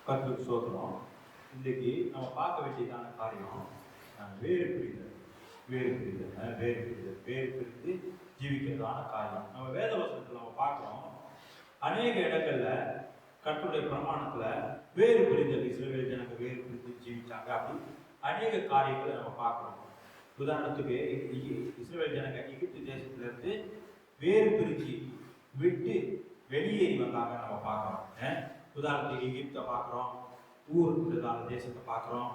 கர்த்தருக்கு ஸ்தோத்திரம். இன்றைக்கு நம்ம பார்க்க வேண்டியதான காரியம் வேறு பிரிதல். வேறு பிரித்து ஜீவிக்கிறதான காரியம். நம்ம வேத வசனத்தில் நம்ம பார்க்குறோம், அநேக இடங்கள்ல கர்த்தருடைய பிரமாணத்துல வேறு பிரிதல், இஸ்ரவேல் ஜனங்க வேறு பிரித்து ஜீவிச்சாங்க. அப்படி அநேக காரியங்களை நம்ம பார்க்குறோம். உதாரணத்துக்கு இஸ்ரவேல் ஜனங்க எகிப்து தேசத்திலிருந்து வேறு பிரித்து விட்டு வெளியேறி வந்தாங்க நம்ம பார்க்குறோம். உதாரணத்துக்கு எகிப்தை பார்க்குறோம், ஊருதான தேசத்தை பார்க்குறோம்,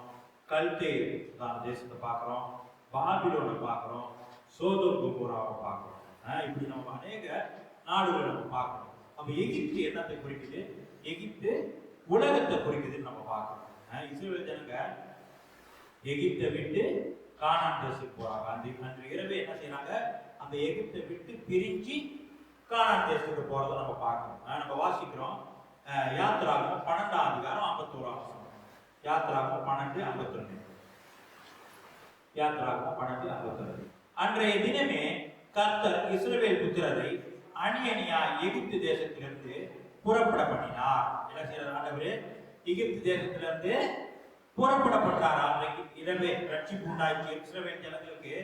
கல்தேதான தேசத்தை பார்க்குறோம், பாபிலோனை பார்க்குறோம், சோதோம் கொமோராவை பார்க்குறோம். இப்படி நம்ம அநேக நாடுகளை நம்ம பார்க்குறோம். அப்போ எகிப்து என்னத்தை குறிக்குது? எகிப்து உலகத்தை குறிக்குதுன்னு நம்ம பார்க்குறோம். இஸ்ரவேல் ஜனங்க எகிப்தை விட்டு கானான் தேசத்துக்கு போறாங்க. அன்று இரவே என்ன செய்யறாங்க? அந்த எகிப்தை விட்டு பிரிஞ்சு கானான் தேசத்துக்கு போறதை நம்ம பார்க்கணும். நம்ம வாசிக்கிறோம் யாத்திராகமம் 12ஆம் அதிகாரம் 51ஆம் வசனம். யாத்திராகமம் 12:52. யாத்திராகமம் 12:52. அன்றைய தினமே கர்த்தர் இஸ்ரவேல் புத்திரரை அணி அணியா எகிப்து தேசத்திலிருந்து புறப்பட பண்ணினார். என்ன செய்யறார் ஆண்டவரே? எகிப்து தேசத்திலிருந்து புறப்படப்பட்டார். அன்றைக்கு இரவே ரட்சிப்பு உண்டாக்கி இஸ்ரவேல் ஜனங்களுக்கு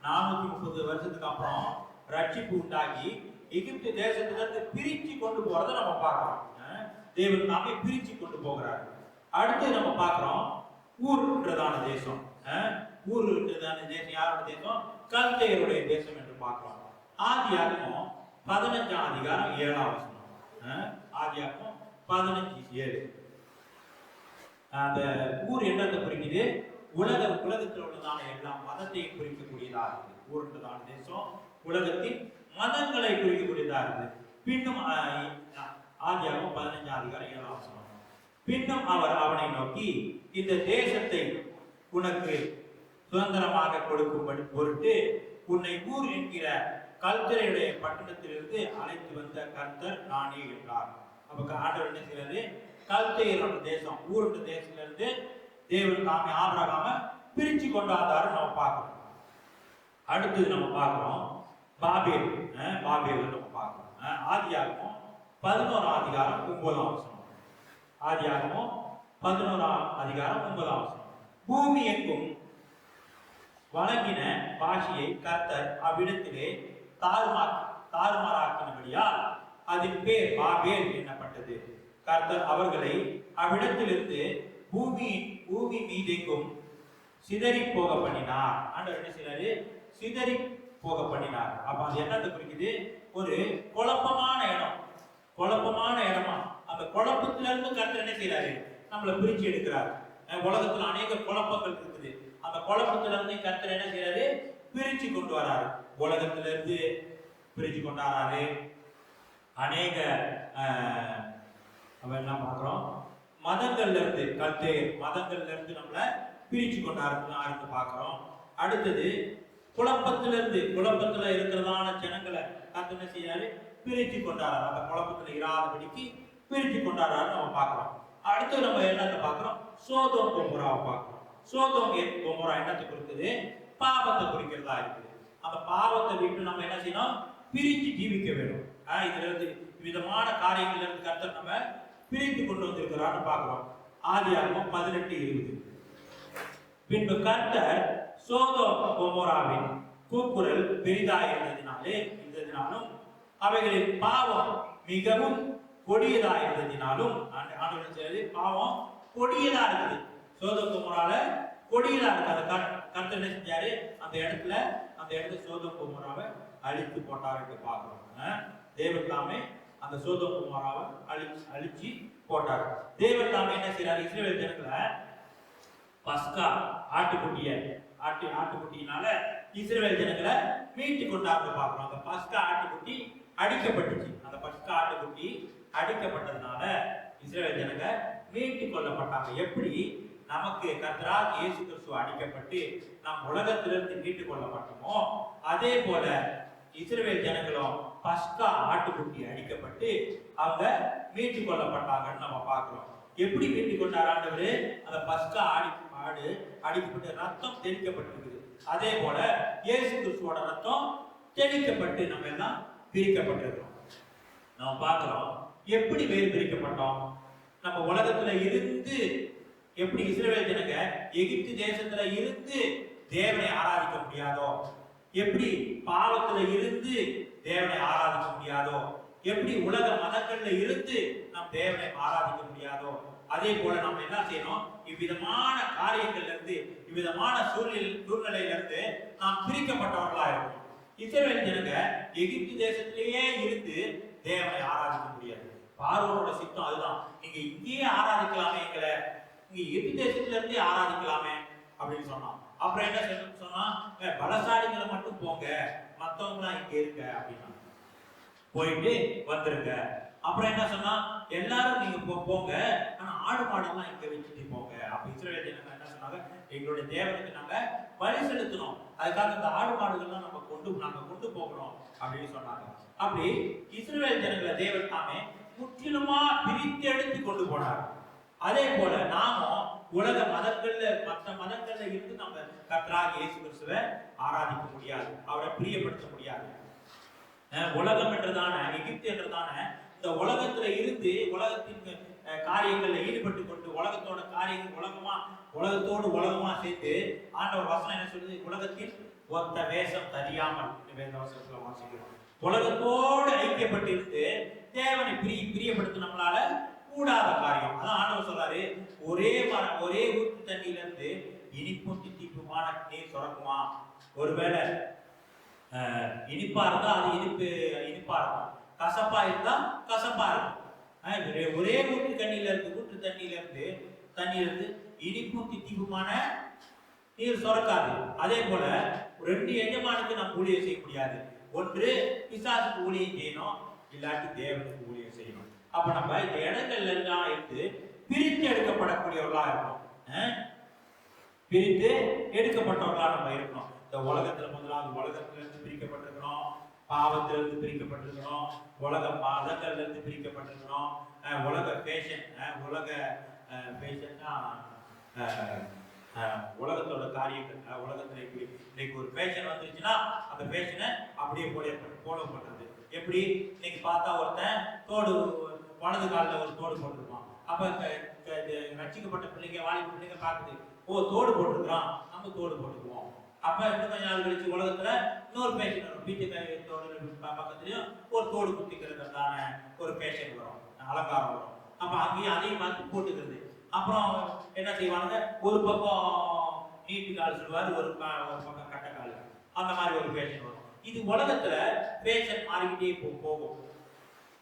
430 வருஷத்துக்கு அப்புறம் ரட்சிப்பு உண்டாக்கி எகிப்து தேசத்திலிருந்து பிரிச்சு கொண்டு போறதை நம்ம பார்க்கிறோம். தேவன் நாமே பிரிச்சு கொண்டு போகிறார். அடுத்து நம்ம பார்க்கிறோம் ஊர்ன்றதான தேசம். ஊர்ன்றதான தேசம் யாரோட தேசம்? கல்தேயருடைய தேசம் என்று பார்க்கிறோம். ஆதியாகமம் 15ஆம் அதிகாரம் 7ஆம் வசனம். ஆதியாகமம் 15:7. அந்த ஊர் என்னத்தை குறிக்குது? உலகத்தில் உள்ளதான எல்லா மதத்தையும் குறிக்கக்கூடியதா இருக்குது. ஊர்ன்றதான தேசம் உலகத்தின் மதங்களை குறிக்கக்கூடியதா இருக்குது. பின்னும் ஆதியாகமம் 15ஆம் அதிகாரம் 7ஆம் வசனம். பின்னும் அவர் அவனை நோக்கி, இந்த தேசத்தை உனக்கு சுதந்திரமாக கொடுக்கும்படி பொருட்டு உன்னை ஊர் என்கிற கல்தேயருடைய பட்டணத்திலிருந்து அழைத்து வந்த கர்த்தர் நானே என்றார். அப்ப ஆண்டவர் என்ன செய்யறாரு? கல்தேயரோட தேசம், ஊருடைய தேசத்திலிருந்து தேவன் தாமே ஆபிரகாம பிரிச்சு கொண்டாந்தாரு நம்ம பார்க்கிறோம். அடுத்து நம்ம பார்க்கிறோம் பாபேல். நம்ம பார்க்கிறோம் ஆதியாகமம் 11ஆம் அதிகாரம் 9ஆம் வசனம். ஆதியாகமம் 11ஆம் அதிகாரம் 9ஆம் வசனம். பூமி எங்கும் வழங்கின பாஷையை கர்த்தர் அவ்விடத்திலே தாறுமாறாக்கினபடியால் அதன் பேர் பாபேல் என்னப்பட்டது. கர்த்தர் அவர்களை அவ்விடத்திலிருந்து பூமி மீதெங்கும் சிதறி போக பண்ணினார். ஆண்டவர் என்ன செய்யறாரு? சிதறி போக பண்ணினார். அப்ப அது என்னத்தை குறிக்குது? ஒரு குழப்பமான இடமா. அந்த குழப்பத்திலிருந்து கர்த்தர் என்ன செய்யறாரு? நம்மளை பிரிச்சு எடுக்கிறார். உலகத்துல அநேக குழப்பங்கள் இருக்குது. அந்த குழப்பத்திலிருந்து கர்த்தர் என்ன செய்யறாரு? பிரிச்சு கொண்டு வராரு. உலகத்திலிருந்து பிரிச்சு கொண்டாரு. அநேக நம்ம என்ன பார்க்கிறோம்? மதங்கள்ல இருந்து மதங்கள்ல இருந்து நம்மளை பிரிச்சு கொண்டாருன்னு பார்க்கிறோம். அடுத்தது குழப்பத்துல இருக்கிறதான ஜனங்களை கர்த்தர் என்ன செய்யறாரு? பிரிச்சு கொண்டாரு. அந்த குழப்பத்துல இராதபடிக்கு பிரிச்சு கொண்டாரு நம்ம பார்க்கிறோம். அடுத்து நம்ம என்னத்தை பார்க்கிறோம்? சோதோம் கொமோராவை பார்க்கிறோம். சோதோம் கொமோரா என்னத்தை குறிக்குது? பாவத்தை குறிக்கிறதா இருக்குது. அந்த பாவத்தை விட்டு நம்ம என்ன செய்யணும்? பிரித்து ஜீவிக்க வேண்டும். இதுல இருந்து விதமான காரியங்கள்ல இருந்து கர்த்தர் நம்ம பிரித்து கொண்டு வந்திருக்கிறான்னு பார்க்கிறோம். ஆதியாகமம் 18:20. பின்பு கர்த்தர் சோதோம் கொமோராவின் கூக்குரல் பெரிதாயிருந்ததினாலும் அவைகளின் பாவம் மிகவும் கொடியதாயிருந்ததினாலும் பாவம் கொடியதா இருக்குது. சோதோம் கொமோரால கொடியதா இருக்கு. அந்த கர்த்தர் என்ன செஞ்சாரு? அந்த இடத்துல சோதோம் கொமோராவை அழித்து போட்டார் என்று பார்க்கிறோம். தேவன் தாமே அந்த சோதோம் கொமோராவை அழிச்சு போட்டார். தேவன் தாமே என்ன செய்யறாரு? இஸ்ரவேல் ஜனங்களை பஸ்கா ஆட்டுக்குட்டியினால இஸ்ரவேல் ஜனங்களை மீட்டு கொண்டாந்து பார்க்கிறோம். அந்த பஸ்கா ஆட்டுக்குட்டி அடிக்கப்பட்டுச்சு. அந்த பஸ்கா ஆட்டுக்குட்டி அடிக்கப்பட்டதுனால இஸ்ரவேல் ஜனங்க மீட்டு கொள்ளப்பட்டாங்க. எப்படி நமக்கு கர்த்தராக இயேசு கிறிஸ்து அடிக்கப்பட்டு நாம் உலகத்திலிருந்து மீட்டு கொள்ளப்பட்டோமோ, அதே போல இஸ்ரவேல் ஜனங்களும் பஸ்கா ஆட்டுக்குட்டி அடிக்கப்பட்டு அவங்க மீட்டு கொள்ளப்பட்டாங்கன்னு நம்ம பார்க்கிறோம். எப்படி மீட்டு கொண்டார் ஆண்டவரு? அந்த பஸ்கா ஆடு அடிக்கப்பட்டு ரத்தம் தெளிக்கப்பட்டிருக்குது. அதே போல இயேசு கிறிஸ்துவோட ரத்தம் தெளிக்கப்பட்டு நம்ம எல்லாம் பிரிக்கப்பட்டிருக்கிறோம். நம்ம பார்க்கிறோம் எப்படி வேறு பிரிக்கப்பட்டோம். நம்ம உலகத்துல இருந்து எப்படி இஸ்ரவேல் ஜனங்க எகிப்து தேசத்துல இருந்து தேவனை ஆராதிக்க முடியாதோ, எப்படி பாவத்துல இருந்து தேவனை ஆராதிக்க முடியாதோ, எப்படி உலக மதங்கள்ல இருந்து நம் தேவனை ஆராதிக்க முடியாதோ, அதே போல நம்ம என்ன செய்யணும், இவ்விதமான காரியங்கள்ல இருந்து இவ்விதமான சூழ்நிலையில இருந்து நாம் பிரிக்கப்பட்டவர்களா இருக்கணும். இஸ்ரவேல் ஜனங்க எகிப்து தேசத்திலேயே இருந்து தேவனை ஆராதிக்க முடியாது. பார்வோனோட சித்தம் அதுதான், நீங்க இங்கேயே ஆராதிக்கலாமே, எங்களை நீங்க எகிப்து தேசத்துல இருந்தே ஆராதிக்கலாமே அப்படின்னு சொன்னான். அப்புறம் என்ன சொன்னா, பலசாலிகளை மட்டும் போங்க, மத்தவங்க இங்க இருக்க அப்படின்னா போயிட்டு வந்துருங்க. அப்புறம் என்ன சொன்னா, எல்லாரும் நீங்க போங்க, ஆனா ஆடு மாடெல்லாம் இங்க வச்சுட்டு போங்க. அப்ப இஸ்ரவேல் ஜனங்க என்ன சொன்னாங்க, எங்களுடைய தேவனுக்கு நாங்க பலி செலுத்தணும், அதுக்காக இந்த ஆடு மாடுகள்லாம் நாங்க கொண்டு போகணும் அப்படின்னு சொன்னாங்க. அப்படி இஸ்ரவேல் ஜனங்களை தேவன் தாமே முற்றிலுமா பிரித்து எடுத்து கொண்டு போனார். அதே போல நாமும் உலக மதங்கள்ல மற்ற மதங்கள்ல இருந்து நம்ம கர்த்தராகிய இயேசு கிறிஸ்துவை ஆராதிக்க முடியாது, அவரை பிரியப்படுத்த முடியாது. உலகம் என்றதான எகிப்து என்றதான இந்த உலகத்துல இருந்து உலகத்தின் காரியங்கள்ல ஈடுபட்டு கொண்டு உலகத்தோட காரியங்கள் உலகத்தோடு உலகமா சேர்த்து ஆண்டவர் வசனம் என்ன சொல்லுது, உலகத்தில் ஒத்த வேஷம் தெரியாமல் வேதவசனத்துல வாசிக்கிறோம். உலகத்தோடு ஐக்கியப்பட்டு இருந்து தேவனை பிரியப்படுத்த நம்மளால கூடாத காரியம். அதான் ஆண்டவர் சொல்றாரு, ஒரே ஊற்று தண்ணியில இருந்து இனிப்பும் தித்திப்புமான நீர் சுரக்குமா? ஒருவேளை இனிப்பா இருந்தா அது இனிப்பா இருக்கும், கசப்பா இருந்தா கசப்பா இருக்கும். ஒரே ஊற்று தண்ணியில இருந்து இனிப்பும் தித்திப்புமான நீர் சுரக்காது. அதே போல ரெண்டு எஜமானுக்கு நம்ம ஊழியம் செய்ய முடியாது. ஒன்று பிசாசுக்கு ஊழியம் செய்யணும், இல்லாட்டி தேவனுக்கு ஊழியம் செய்யணும். அப்ப நம்ம இந்த இடங்கள்ல எல்லாம் இருந்து பிரித்து எடுக்கப்படக்கூடியவர்களா இருக்கணும். பிரித்து எடுக்கப்பட்டவர்களா நம்ம இருக்கணும். இந்த உலகத்துல முதலாவது உலகத்துல இருந்து பிரிக்கப்பட்டிருக்கிறோம், பாவத்திலிருந்து பிரிக்கப்பட்டிருக்கிறோம், உலக மதங்கள்ல இருந்து பிரிக்கப்பட்டிருக்கிறோம், உலக பேஷன் உலகத்தோட காரியங்கள். உலகத்துல இன்னைக்கு ஒரு பேஷன் வந்துருச்சுன்னா அந்த பேஷனை அப்படியே ஃபாலோ பண்றது. எப்படி இன்னைக்கு பார்த்தா ஒருத்தன் தோடு வலது காலில் ஒரு தோடு போட்டிருப்பான். அப்ப ரட்சிக்கப்பட்ட பிள்ளைங்க வாலிப பிள்ளைங்க பார்க்குது, ஓ தோடு போட்டிருக்கிறான், நம்ம தோடு போட்டுக்குவோம். அப்ப இன்னும் கொஞ்ச நாள் கழிச்சு உலகத்துல இன்னொரு பேஷன் வரும், பீச்சை தோடு பக்கத்துலயும் ஒரு தோடு குத்திக்கிறதான ஒரு பேஷன் வரும், அலங்காரம் வரும். அப்ப அங்கேயும் அதையும் பார்த்து போட்டுக்கிறது. அப்புறம் என்ன செய்வாங்க, ஒரு பக்கம் நீட்டு கால் சொல்லுவாரு, ஒரு பக்கம் கட்ட கால், அந்த மாதிரி ஒரு பேஷன் வரும். இது உலகத்துல பேஷன் மாறிக்கிட்டே போகும்.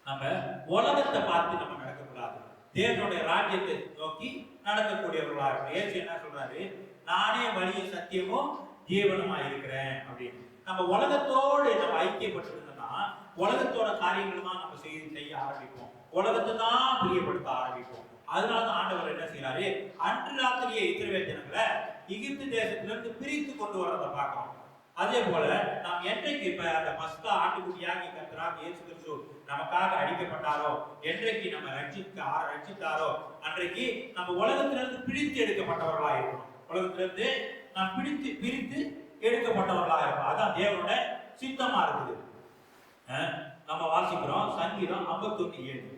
நம்ம உலகத்தை பார்த்து நம்ம நடக்கக்கூடாது, தேவனுடைய ராஜ்யத்தை நோக்கி நடக்கக்கூடியவர்களா இருக்கணும். இயேசு என்ன சொல்றாரு, நானே வழியும் சத்தியமும் ஜீவனுமா இருக்கிறேன் அப்படின்னு. நம்ம உலகத்தோடு நம்ம ஐக்கியப்பட்டிருந்தோம்னா உலகத்தோட காரியங்கள் தான் நம்ம செய்ய ஆரம்பிப்போம், உலகத்தை தான் பிரியப்படுத்த ஆரம்பிப்போம். அதனாலதான் ஆண்டவர் என்ன செய்யறாரு, அன்று ராத்திரியே இஸ்ரவேல் ஜனங்களை எகிப்து தேசத்திலிருந்து பிரித்து கொண்டு வரதை பார்க்கிறோம். அதே போல நாம் என்றைக்கு இப்ப அந்த பஸ்கா ஆட்டுக்குட்டியாகி கர்த்தராகிய இயேசு கிறிஸ்து நமக்காக அடிக்கப்பட்டாரோ, என்றைக்கு நம்ம ரட்சித்தாரோ அன்றைக்கு நம்ம உலகத்திலிருந்து பிரித்து எடுக்கப்பட்டவர்களா இருக்கணும். உலகத்திலிருந்து நாம் பிரித்து எடுக்கப்பட்டவர்களா இருக்கணும். அதான் தேவனோட சித்தமா இருக்குது. நம்ம வாசிக்கிறோம் சங்கீதம் 51:7.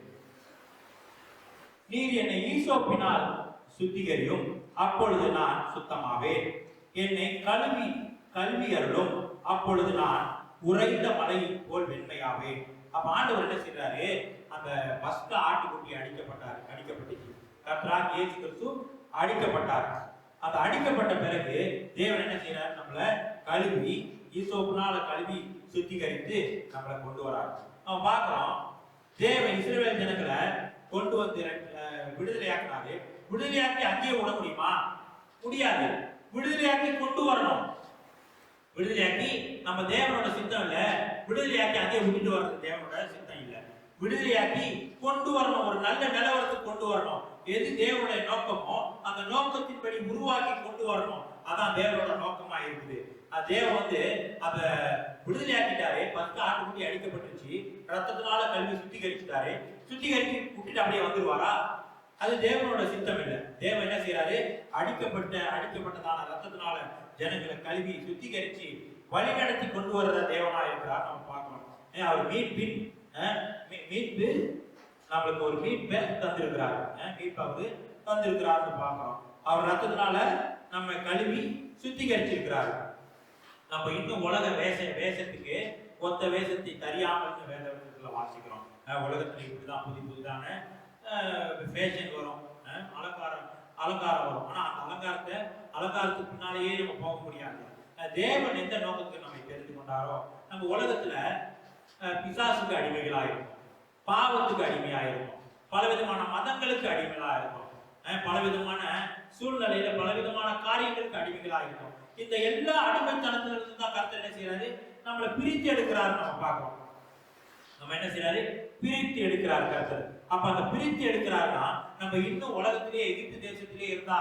நீர் என்னை ஈசோப்பினால் சுத்திகரியும், அப்பொழுது நான் சுத்தமாவேன். என்னை கல்வி அருளும், அப்பொழுது நான் உறைந்த மலை போல் வெண்மையாவேன். அப்ப ஆண்டவர் என்ன செய்யறாரு, அந்த பஸ்கா ஆட்டுக்குட்டி அடிக்கப்பட்டுச்சு, கர்த்தராகிய இயேசு கிறிஸ்து அடிக்கப்பட்டார். அந்த அடிக்கப்பட்ட பிறகு தேவன் என்ன செய்யறாரு, நம்மள கழுவி ஈசோப்பினால கழுவி சுத்திகரித்து நம்மளை கொண்டு வராரு. நம்ம பார்க்கிறோம், தேவன் இஸ்ரவேல் ஜனங்களை கொண்டு வந்து விடுதலையாக்கினாரு. விடுதலையாக்கி அங்கேயே விட முடியுமா? முடியாது. விடுதலையாக்கி கொண்டு வரணும். விடுதலையாக்கி நம்ம தேவனோட சித்தம் இல்ல, விடுதலையாக்கி அங்கே விட்டுட்டு வர்றது தேவனோட சித்தம் இல்ல. விடுதலையாக்கி கொண்டு வரணும், ஒரு நல்ல நிலவரத்துக்கு கொண்டு வரணும். எது தேவனுடைய நோக்கமோ அந்த நோக்கத்தின்படி உருவாக்கி கொண்டு வரணும். அதான் தேவனோட நோக்கமா இருக்குது. தேவன் வந்து அத விடுதலையாக்கிட்டாரு. பஸ்கா ஆட்டுக்குட்டி அடிக்கப்பட்டுச்சு, ரத்தத்தினால கல்வி சுத்திகரிச்சுட்டாரு. சுத்திகரிச்சு விட்டுட்டு அப்படியே வந்துருவாரா? அது தேவனோட சித்தம் இல்லை. தேவன் என்ன செய்யறாரு, அடிக்கப்பட்டதான ரத்தத்தினால ஜனங்களை கல்வி சுத்திகரிச்சு வழி நடத்தி கொண்டு வர்ற தேவனா இருக்கிறார். நம்ம பார்க்கணும். அவர் மீட்பு நம்மளுக்கு ஒரு மீட்பை தந்திருக்கிறார். மீட்பை அவரு தந்திருக்கிறார்னு பார்க்கிறோம். அவர் ரத்தத்தினால நம்ம கழுவி சுத்திகரிச்சிருக்கிறார். நம்ம இன்னும் உலக வேஷத்துக்கு ஒத்த வேஷத்தை தெரியாமல் வேதத்துல வாசிக்கிறோம். உலகத்துல இப்படிதான் புதிதான ஃபேஷன் வரும், அலங்காரம் வரும். ஆனா அந்த அலங்காரத்துக்கு பின்னாலேயே நம்ம போக முடியாது. தேவன் எந்த நோக்கத்துக்கு நம்ம தெரிந்து கொண்டாரோ, நம்ம உலகத்துல பிசாசுக்கு அடிமைகளாயிருக்கும், பாவத்துக்கு அடிமையாயிருக்கும், பலவிதமான மதங்களுக்கு அடிமைகளாயிருக்கும், பலவிதமான சூழ்நிலையில பலவிதமான காரியங்களுக்கு அடிமைகளாயிருக்கும். இந்த எல்லா அடிமைத்தனத்துல இருந்து தான் கர்த்தர் என்ன செய்யறாரு, நம்மளை பிரித்து எடுக்கிறாரு. நம்ம பார்க்கிறோம், நம்ம என்ன செய்யறாரு, பிரித்து எடுக்கிறார் கர்த்தர். அப்ப அந்த பிரித்து எடுக்கிறாருன்னா நம்ம இன்னும் உலகத்திலேயே எகிப்து தேசத்திலே இருந்தா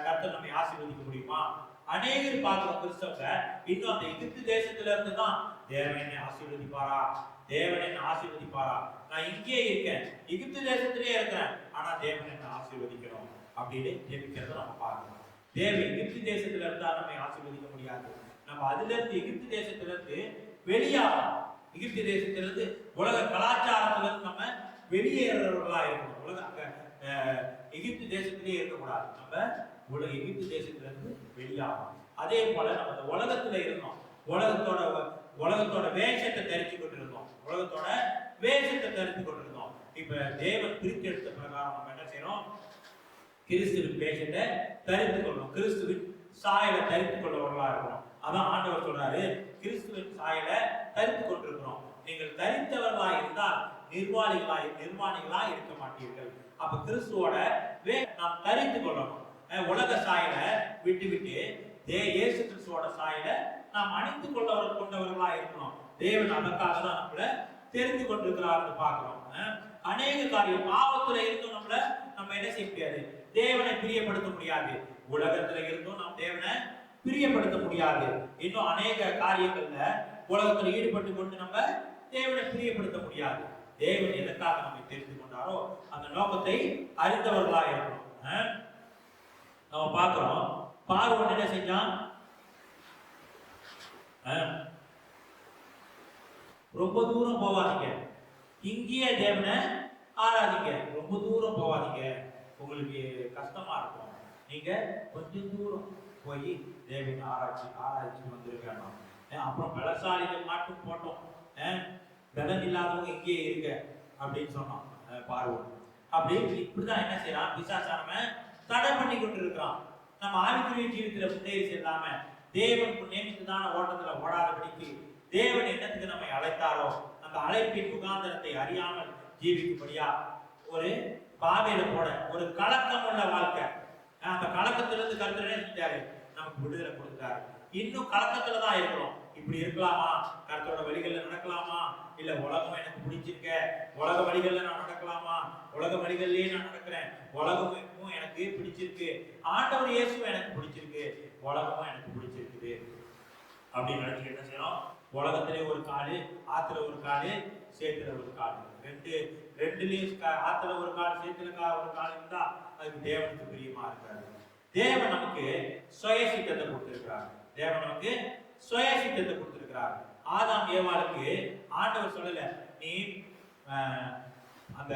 கர்த்தர் நம்மை ஆசீர்வதிக்க முடியுமா? அநேகர் பார்க்கிற கிறிஸ்தவங்க இன்னும் அந்த எகிப்து தேசத்துல இருந்து தான் தேவன் என்னை ஆசீர்வதிப்பாரா, தேவன் என்ன ஆசீர்வதிப்பாரா, நான் இங்கே இருக்கேன், எகிப்து தேசத்திலே இருக்கிறேன், ஆனா தேவன் என்ன ஆசீர்வதிக்கணும் அப்படின்னு ஜெபிக்கிறத நம்ம பார்க்கணும். தேவன் எகிப்து தேசத்துல இருந்தா நம்மை ஆசீர்வதிக்க முடியாது. நம்ம அதுல இருந்து எகிப்து தேசத்துல இருந்து வெளியாகும். எகிப்து தேசத்திலிருந்து உலக கலாச்சாரத்துல இருந்து நம்ம வெளியேறவர்களா இருக்கணும். எகிப்து தேசத்திலே இருக்கக்கூடாது. நம்ம எகிப்து தேசத்துல இருந்து வெளியாகும். அதே போல நம்ம இந்த உலகத்துல இருந்தோம், உலகத்தோட வேஷத்தை தெரிஞ்சு கொண்டிருந்தோம், உலகத்தோட வேஷத்தை தெரிந்து கொண்டிருந்தோம். இப்ப தேவன் பிரித்து எடுத்த பிரகாரம் நம்ம என்ன செய்யறோம், கிறிஸ்துவின் வேஷத்தை தரித்து கொள்ளணும், கிறிஸ்துவின் சாயலை தரித்து கொள்ளவர்களா இருக்கிறோம். அதான் ஆண்டவர் சொல்றாரு, கிறிஸ்துவின் சாயலை தரித்து கொண்டிருக்கிறோம். நீங்கள் தரித்தவர்களா இருந்தால் நிர்வாணிகளா இருக்க மாட்டீர்கள். அப்ப கிறிஸ்துவோட நாம் தரித்து கொள்ளணும். உலக சாயலை விட்டு இயேசு கிறிஸ்துவோட சாயலை நாம் அணிந்து கொண்டவர்களா இருக்கணும். தேவன் அதற்காக தான் நம்மள தெரிந்து கொண்டிருக்கிறார்னு பார்க்கிறோம். அநேக காரியம் பாவத்துல இருந்தும் நம்ம என்ன செய்ய முடியாது, தேவனை பிரியப்படுத்த முடியாது. உலகத்துல இருந்தும் நாம் தேவனை பிரியப்படுத்த முடியாது. இன்னும் அநேக காரியங்கள்ல உலகத்துல ஈடுபட்டு கொண்டு நம்ம தேவனை பிரியப்படுத்த முடியாது. தேவன் எதற்காக நம்மை தெரிந்து கொண்டாரோ அந்த நோக்கத்தை அறிந்தவர்களா இருக்கணும். நம்ம பார்க்கிறோம், பார்வோன் என்ன செஞ்சான், ரொம்ப தூரம் போவாதீங்க, இங்கேயே தேவனை ஆராதிங்க, ரொம்ப தூரம் போவாதீங்க, உங்களுக்கு கஷ்டமா இருக்கும், நீங்க கொஞ்சம் தூரம் போய் தேவனை ஆராய்ச்சி வந்திருக்கணும். அப்புறம் பலசாலிகள் மட்டும் போட்டோம், பலன் இல்லாதவங்க இங்கே இருக்க அப்படின்னு சொன்னோம் பார்வோன். அப்படி இப்படிதான் என்ன செய்யறான், பிசாசானம தடை பண்ணி கொண்டு இருக்கிறான். நம்ம ஆவிக்குரிய ஜீவிதத்துல முன்னேறி செல்லாம தேவன் நியமித்ததான ஓட்டத்துல ஓடாதபடிக்கு தேவன் என்னத்துக்கு நம்மை அழைத்தாரோ அந்த அழைப்பின் முகாந்திரத்தை அறியாமல் ஜீவிக்கும்படியா ஒரு பாதையில போட ஒரு கலக்கம் உள்ள வாழ்க்கை. அந்த கலக்கத்திலிருந்து கர்த்தர் என்ன செஞ்சாரு, நமக்கு விடுதலை கொடுத்தாரு. இன்னும் கலக்கத்துலதான் இருக்கிறோம். இப்படி இருக்கலாமா, கர்த்தரோட வழிகள்ல நடக்கலாமா, இல்ல உலகம் எனக்கு பிடிச்சிருக்க, உலக வழிகள்ல நான் நடக்கலாமா, உலக வழிகள்லயே நான் நடக்கிறேன், உலகமும் எனக்கு பிடிச்சிருக்கு, ஆண்டவர் இயேசுவும் எனக்கு பிடிச்சிருக்கு, உலகமும் எனக்கு பிடிச்சிருக்குது அப்படின்னு நினைச்சு என்ன செய்யணும், உலகத்திலே ஒரு காலு, ஆத்துல ஒரு காலு, சேத்துல ஒரு காலு, ரெண்டுலயும் ஆத்துல ஒரு கால், சேத்துல ஒரு கால் இருந்தா அதுக்கு தேவனுக்கு பிரியமா இருக்காது. தேவன் நமக்கு சுய சித்தத்தை கொடுத்திருக்கிறார். தேவன் நமக்கு சுய சித்தத்தை கொடுத்திருக்கிறார். ஆதாம் ஏவாளுக்கு ஆண்டவர் சொல்லல, நீ அந்த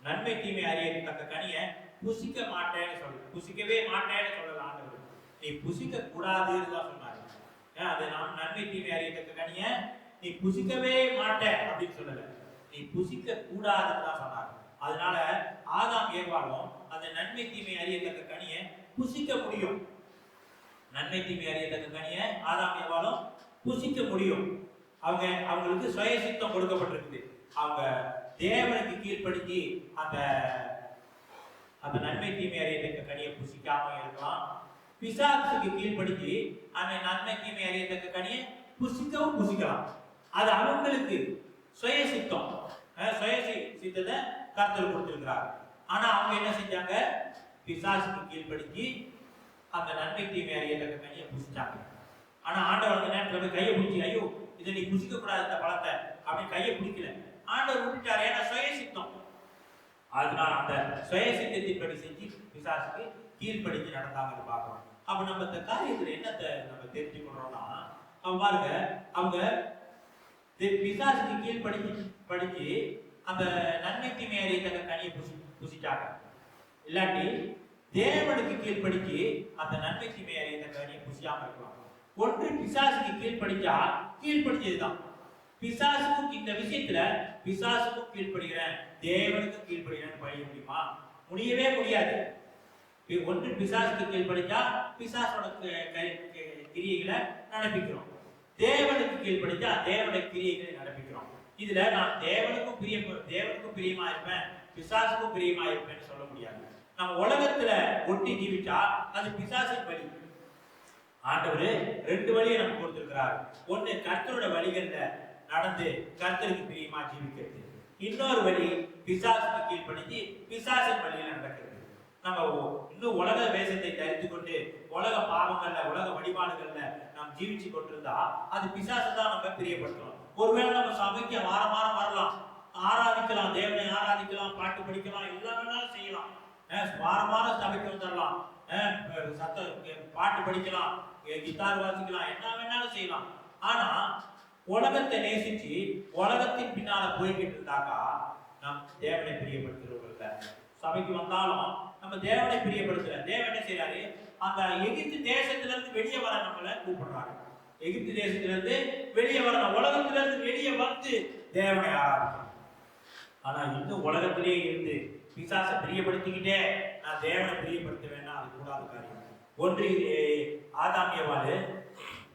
நன்மை தீமை அறியத்தக்க கனியை புசிக்க மாட்டேன்னு சொல்லு, புசிக்கவே மாட்டேன்னு சொல்லல ஆண்டவர், நீ புசிக்க கூடாதுன்னு தான் சொன்னாரு. அது நாம் நன்மை தீமை அறியத்தக்க கனியை நீ புசிக்கவே மாட்டேன் அப்படின்னு சொல்லல, நீ புசிக்க கூடாதுன்னு தான் சொன்னாரு. அதனால ஆதாம் ஏவாளும் அந்த நன்மை தீமை அறியத்தக்க கனியை புசிக்க முடியும். நன்மை தீமை அறியத்தக்க கனியை ஆதாம் ஏவாளும் புசிக்க முடியும். அவங்களுக்கு சுய சித்தம் கொடுக்கப்பட்டிருக்குது. அவங்க தேவனுக்கு கீழ்ப்படுத்தி அந்த நன்மை தீமை அறியத்தக்க கனியை புசிக்காம இருக்கலாம். பிசாசுக்கு கீழ்ப்படுத்தி அந்த நன்மை தீமை அறியத்தக்க கனியை புசிக்கலாம். அது அவங்களுக்கு சுய சித்தம், சுய சித்தத்தை கர்த்தர் கொடுத்திருக்கிறார். ஆனா அவங்க என்ன செஞ்சாங்க, பிசாசுக்கு கீழ்ப்படுத்தி அந்த நன்மை தீமை அறியத்தக்க கனியை புசிச்சாங்க. ஆனா ஆண்டவர் அந்த நேரத்துல போய் கையை பிடிச்சி, ஐயோ இதை நீ புசிக்க கூடாது இந்த பழத்தை அப்படின்னு கையை பிடிக்கல, ஆண்டவர் விட்டுட்டாரு. ஏன்னா சுய சித்தம். அதனால அந்த சுய சித்தத்தின்படி செஞ்சு பிசாசுக்கு கீழ்ப்படுத்தி நடந்தாங்கன்னு பார்க்கணும். அப்ப நம்ம இந்த காரியத்துல என்னத்தை நம்ம தெரிஞ்சுக்கணும்னா, அவங்க பாருங்க, அவங்க பிசாசுக்கு கீழ்ப்படுத்தி அந்த நன்மை தீமை அறியத்தக்க கனியை புசிச்சாங்க. இல்லாட்டி தேவனுக்கு கீழ்ப்படிச்சு அந்த நன்மை தீமை அறியத்தக்க கனியை புசியாம இருக்கலாம். ஒன்று பிசாசுக்கு கீழ்ப்படிச்சா கீழ்ப்படிச்சதுதான். பிசாசுக்கும் இந்த விஷயத்துல பிசாசுக்கும் கீழ்ப்படுகிறேன் தேவனுக்கும் கீழ்ப்படுகிறேன் பழிய முடியுமா? முடியவே முடியாது. ஒன்று பிசாசுக்கு கீழ்ப்படிச்சா பிசாசோட கிரியைகளை நடப்பிக்கிறோம். தேவனுக்கு கீழ்ப்படிச்சா தேவனுடைய கிரியைகளை நடப்பிக்கிறோம். இதுல நான் தேவனுக்கும் பிரியமா இருப்பேன் பிசாசுக்கும் பிரியமா இருப்பேன்னு சொல்ல முடியாது. நம்ம உலகத்துல ஒட்டி ஜீவிச்சா அது பிசாசின் வழி. ஆண்டவர் ரெண்டு வழியை நம்ம கொடுத்திருக்கிறார். ஒண்ணு கர்த்தரோட வழிகள்ல நடந்து கர்த்தருக்கு பிரியமா ஜீவிக்கிறது. இன்னொரு வழி பிசாசுக்கு கீழ்ப்படிஞ்சு பிசாசின் வழியில நடக்கிறது. நம்ம இன்னும் உலக வேஷத்தை தரித்து கொண்டு உலக பாவங்கள்ல உலக வழிபாடுகள்ல நாம் ஜீவிச்சு கொண்டிருந்தா அது பிசாசு தான் நம்ம பிரியப்படுத்தணும். ஒருவேளை நம்ம சபைக்கு வாரம் வாரம் வரலாம், ஆராதிக்கலாம், தேவனை ஆராதிக்கலாம், பாட்டு படிக்கலாம், எல்லா வேணாலும் செய்யலாம். வாரம் வாரம் சபைக்கு வந்துடலாம், பாட்டு படிக்கலாம், கிட்டார் வாசிக்கலாம், என்ன வேணாலும் செய்யலாம். ஆனா உலகத்தை நேசிச்சு உலகத்தின் பின்னால போய்கிட்டு இருந்தாக்கா நாம் தேவனை பிரியப்படுத்துறவர்கள. சபைக்கு வந்தாலும் நம்ம தேவனை பிரியப்படுத்தல. தேவன் என்ன செய்யறாரு? அந்த எகிப்து தேசத்துல இருந்து வெளியே வர நம்மளை கூப்பிடுறாரு. எகிப்து தேசத்துல இருந்து வெளியே வர, உலகத்துல இருந்து வெளியே வந்து தேவனை ஆராதிக்கணும். ஆனா இன்னும் உலகத்திலேயே இருந்து பிசாசை பிரியப்படுத்திக்கிட்டே நான் தேவனை பிரியப்படுத்த வேண்டாம், அது கூடாத காரியம். ஒன்று ஆதாமியவாறு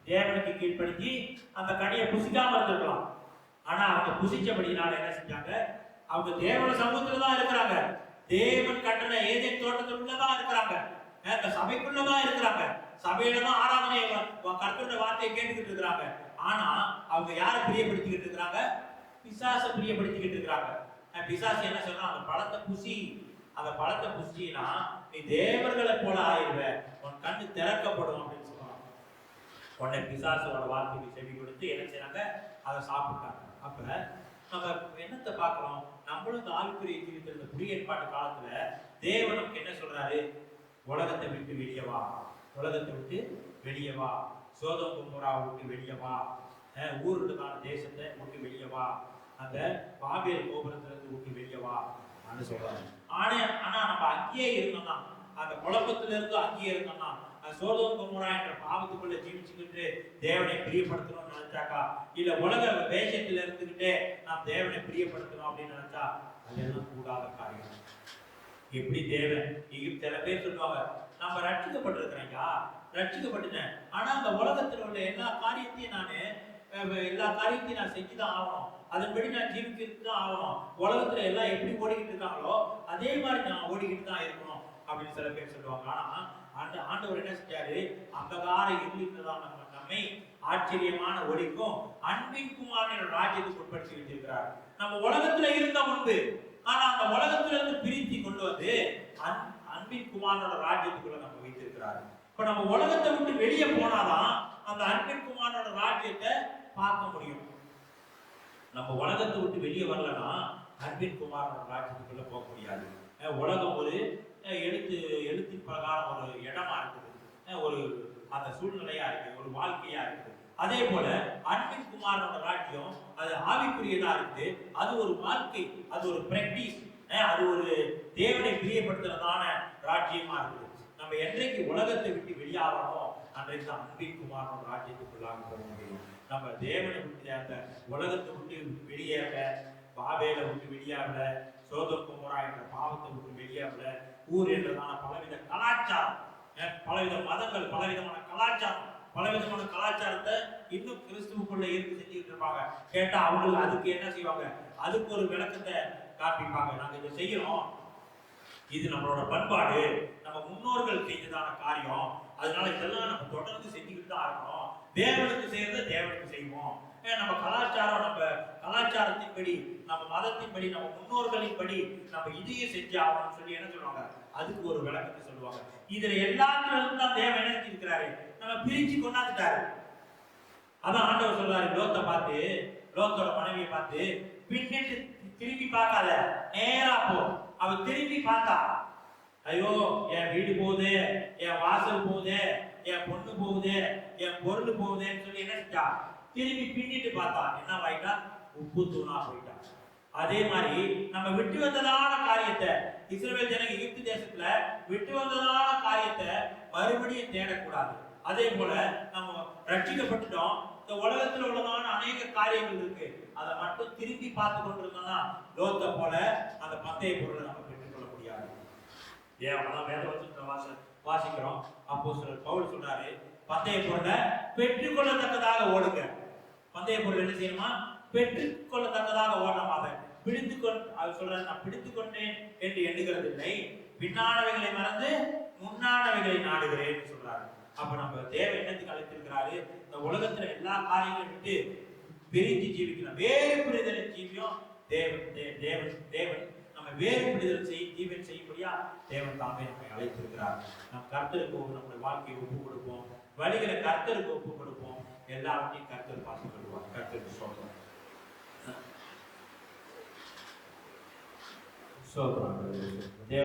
தேவனுக்கு கீழ்ப்படுத்தி அந்த கனியை புசிக்காம இருந்திருக்கலாம். ஆனா அவங்க புசிச்சபடினால என்ன செஞ்சாங்க? அவங்க தேவன சமூகத்துல தான் இருக்கிறாங்க. தேவன் கட்டளை ஏதேன் தோட்டத்துக்குள்ளதான் இருக்கிறாங்க. அந்த சபைக்குள்ளதான் இருக்கிறாங்க. சபையில தான் ஆராதனை கர்த்தருடைய வார்த்தையை கேட்டுக்கிட்டு இருக்கிறாங்க. ஆனா அவங்க யாரை பிரியப்படுத்திக்கிட்டு இருக்கிறாங்க? பிசாசை பிரியப்படுத்திக்கிட்டு இருக்கிறாங்க. பிசாசு என்ன சொல்றான்? அந்த பழத்தை புசி, அந்த பழத்தை புசினா நீ தேவர்களை போல ஆயிடுவ, உன் கண்ணு திறக்கப்படும் அப்படின்னு சொல்றான். உடனே பிசாசோட வார்த்தைக்கு செவி கொடுத்து என்ன செய்றாங்க? அதை சாப்பிட்டாங்க. அப்ப நம்ம என்னத்தை பார்க்கிறோம்? நம்மளும் இந்த ஆவிக்குரிய ஜீவிதத்துல இந்த புதிய ஏற்பாட்டு காலத்துல தேவன் நமக்கு என்ன சொல்றாரு? உலகத்தை விட்டு வெளியே வா, உலகத்தை விட்டு வெளியே வா, சோதம் குமோராவை விட்டு வெளியே வா, ஊருக்கான தேசத்தை விட்டு வெளியே வா, அந்த பாபியல் கோபுரத்துல இருந்து விட்டு வெளியே வா அப்படின்னு சொல்றாங்க. ஆனா நம்ம அங்கேயே இருந்தோம்னா, அந்த குழப்பத்துல இருந்து அங்கேயே இருந்தோம்னா, சோதம் குமோரா என்ற பாவத்துக்குள்ள ஜீவிச்சுக்கிட்டு தேவனை பிரியப்படுத்தணும்னு நினைச்சாக்கா, இல்ல உலக வேஷத்துல இருந்துகிட்டே நாம் தேவனை பிரியப்படுத்தணும் அப்படின்னு நினைச்சா அதெல்லாம் கூடாத காரியம். எப்படி தேவன் சில பேர் சொல்லுவாங்க, நம்ம ரட்சிக்கப்பட்டிருக்கிறேங்க, ரட்சிக்கப்பட்டுட்டேன், ஆனா அந்த உலகத்துல உள்ள எல்லா காரியத்தையும் நான் செஞ்சுதான் ஆகணும், அதன்படி நான் ஜீவிக்கிறது தான் ஆகணும், உலகத்துல எல்லாம் எப்படி ஓடிக்கிட்டு இருக்காங்களோ அதே மாதிரி நான் ஓடிக்கிட்டு தான் இருக்கணும் அப்படின்னு சில பேர் சொல்லுவாங்க. ஆனா அந்த ஆண்டவர் என்ன செஞ்சாரு? அந்தகார இருளில்தான் நம்மை ஆச்சரியமான ஒளிக்கும் அன்பின் குமாரன் ராஜ்யத்துக்கு உட்படுத்தி வச்சிருக்கிறார். நம்ம உலகத்துல இருந்த முன்பு, ஆனா அந்த உலகத்துல இருந்து பிரித்து கொண்டு வந்து அன்பின் குமாரனோட ராஜ்யத்துக்குள்ள நம்ம வைத்திருக்கிறார். இப்ப நம்ம உலகத்தை விட்டு வெளியே போனாதான் அந்த அன்பின் குமாரனோட ராஜ்யத்தை பார்க்க முடியும். நம்ம உலகத்தை விட்டு வெளியே வரலன்னா அன்பின் குமாரனோட ராஜ்யத்துக்குள்ள போக முடியாது. உலகம் ஒரு எழுத்தின் பிரகாரம் ஒரு இடமா இருக்குது, ஒரு அந்த சூழ்நிலையா இருக்கு, ஒரு வாழ்க்கையா இருக்குது. அதே போல அன்பின் குமாரனோட ராஜ்யம் அது ஆவிக்குரியதா இருக்குது. அது ஒரு வாழ்க்கை, அது ஒரு பிராக்டிஸ், அது ஒரு தேவனை பிரியப்படுத்துறதான ராஜ்யமா இருக்குது. நம்ம என்றைக்கு உலகத்தை விட்டு வெளியாகிறோமோ அன்றைக்கு தான் அன்பின் குமாரனோட ராஜ்யத்துக்குள்ளாக போக முடியும். நம்ம தேவனை விட்டு அந்த உலகத்தை விட்டு வெளியேற, பாபேலை விட்டு வெளியாகல, சோதம் குமோரா என்ற பாவத்தை விட்டு வெளியாகல, ஊர் என்றதான பலவித கலாச்சாரம், பலவித மதங்கள், பலவிதமான கலாச்சாரம், பலவிதமான கலாச்சாரத்தை இன்னும் கிறிஸ்துவுக்குள்ள இருந்து செஞ்சுட்டு இருப்பாங்க. கேட்டா அவங்களுக்கு அதுக்கு என்ன செய்வாங்க? அதுக்கு ஒரு விளக்கத்தை காப்பிப்பாங்க. நாங்க இதை செய்யறோம், இது நம்மளோட பண்பாடு, நம்ம முன்னோர்கள் செஞ்சதான காரியம், அதனால இதெல்லாம் நம்ம தொடர்ந்து செஞ்சுக்கிட்டு தான் இருக்கணும். தேவனுக்கு செய்யறத தேவனுக்கு செய்வோம். நம்ம கலாச்சாரம், நம்ம கலாச்சாரத்தின்படி, நம்ம மதத்தின்படி, நம்ம முன்னோர்களின் படி நம்ம இதையே செஞ்சு ஆகணும்னு சொல்லி என்ன சொல்லுவாங்க? அதுக்கு ஒரு விளக்கத்தை சொல்லுவாங்க. இதுல எல்லாத்துல இருந்து தான் தேவன் என்ன செஞ்சிருக்கிறாரு? நம்ம பிரிச்சு கொண்டாந்துட்டாரு. அதான் ஆண்டவர் சொல்றாரு லோத்தை பார்த்து, லோத்தோட மனைவியை பார்த்து, பின்னிட்டு திரும்பி பார்க்காத, நேரா போ. அவ திரும்பி பார்த்தா, ஐயோ என் வீடு போகுது, என் வாசல் போகுது, என் பொண்ணு போகுது, என் பொருள் போகுதுன்னு சொல்லி என்ன செஞ்சா? திரும்பி பின்னிட்டு பார்த்தா, என்ன ஆயிட்டா? உப்பு தூணா போயிட்டா. அதே மாதிரி நம்ம விட்டு வந்ததான காரியத்தை, இஸ்ரவேல் ஜனங்க எகிப்து தேசத்துல விட்டு வந்ததான காரியத்தை மறுபடியும் தேடக்கூடாது. அதே போல நம்ம ரட்சிக்கப்பட்டுட்டோம், இந்த உலகத்துல உள்ளதான அநேக காரியங்கள் இருக்கு, அதை மட்டும் திரும்பி பார்த்து கொண்டிருந்தோம்னா லோத்தை போல அந்த பந்தய பொருளை நம்ம பெற்றுக்கொள்ள முடியாது. ஏன் வேத வசனத்தை வாசிக்கிறோம். அப்போஸ்தலர் பவுல் சொல்றாரு, பந்தய பொருளை பெற்றுக்கொள்ளத்தக்கதாக ஓடுங்க. பந்தய பொருள் என்ன செய்யணுமா? பெற்றுக்கொள்ளத்தக்கதாக ஓடணும். அதை பிடித்துக்கொண்டு, அவர் சொல்றாரு, நான் பிடித்துக்கொண்டேன் என்று எண்ணுகிறது இல்லை, பின்னானவைகளை மறந்து முன்னானவைகளை நாடுகிறேன் சொல்றாரு. அப்ப நம்ம தேவன் என்னத்துக்கு அழைத்திருக்கிறாரு? இந்த உலகத்துல எல்லா காரியங்களையும் விட்டு பிரிஞ்சு ஜீவிக்கணும். வேறு புரிதலின் ஜீவியம் தேவன் நம்ம வேறு புரிதல் ஜீவன் செய்யும்படியா தேவன் தாமே நம்மை அழைத்திருக்கிறார். நம் கர்த்தருக்கு நம்முடைய வாழ்க்கையை ஒப்பு கொடுப்போம், வழிகளை கர்த்தருக்கு ஒப்பு கொடுப்போம், எல்லாவற்றையும் கர்த்தர் பார்த்துக் கொள்வார். கர்த்தருக்கு சோதரம்.